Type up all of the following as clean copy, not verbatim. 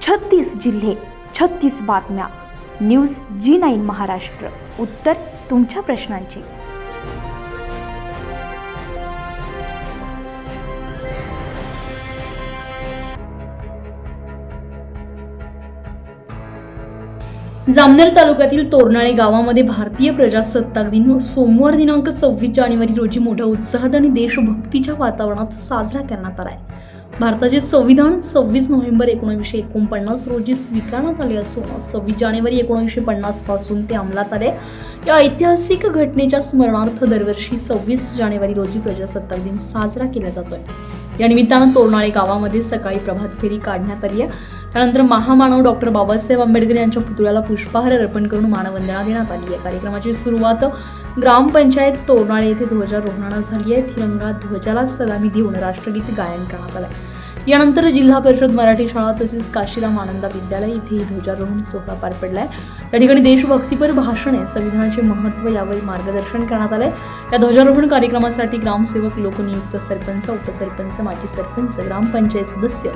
36 जिल्हे, 36 बातम्या. News G9 Maharashtra. उत्तर तुमच्या प्रश्नांची. जामनेर तालुक्यातील तोरनाळे गावामध्ये भारतीय प्रजासत्ताक दिन सोमवार दिनांक 26 जानेवारी रोजी मोठ्या उत्साहात आणि देशभक्तीच्या वातावरणात साजरा करण्यात आला आहे. भारताचे संविधान 26 नोव्हेंबर 1949 रोजी स्वीकारण्यात आले असून 26 जानेवारी 1950 पासून ते अंमलात आले. या ऐतिहासिक घटनेच्या स्मरणार्थ दरवर्षी 26 जानेवारी रोजी प्रजासत्ताक दिन साजरा केला जातोय. या निमित्तानं तोरनाळे गावामध्ये सकाळी प्रभात फेरी काढण्यात आली आहे. त्यानंतर महामानव डॉक्टर बाबासाहेब आंबेडकर यांच्या पुतळ्याला पुष्पहार अर्पण करून मानवंदना देण्यात आली आहे. कार्यक्रमाची सुरुवात ग्रामपंचायत तोरनाळे येथे ध्वजारोहणानं झाली आहे. तिरंगा ध्वजाला सलामी देऊन राष्ट्रगीत गायन करण्यात आलं. यानंतर जिल्हा परिषद मराठी शाळा तसेच काशीराम आनंद विद्यालय इथेही ध्वजारोहण सोहळा पार पडलाय. या ठिकाणी देशभक्तीपर भाषणे, संविधानाचे महत्त्व यावर मार्गदर्शन करण्यात आलंय. या ध्वजारोहण कार्यक्रमासाठी ग्रामसेवक, लोकनियुक्त सरपंच, उपसरपंच, माजी सरपंच, ग्रामपंचायत सदस्य,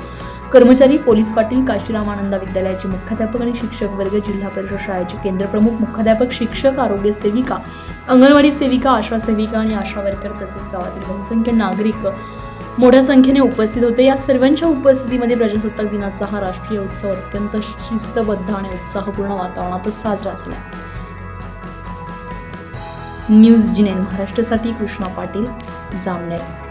कर्मचारी, पोलीस पाटील, काशीराम आनंद विद्यालयाचे मुख्याध्यापक आणि शिक्षक वर्ग, जिल्हा परिषद शाळेचे केंद्र प्रमुख, मुख्याध्यापक, शिक्षक, आरोग्य सेविका, अंगणवाडी सेविका, आशा सेविका आणि आशा वर्कर तसेच गावातील बहुसंख्य नागरिक मोठ्या संख्येने उपस्थित होते. या सर्वांच्या उपस्थितीमध्ये प्रजासत्ताक दिनाचा हा राष्ट्रीय उत्सव अत्यंत शिस्तबद्ध आणि उत्साहपूर्ण वातावरणात साजरा झाला. न्यूज G9 महाराष्ट्रासाठी कृष्णा पाटील, जामनेर.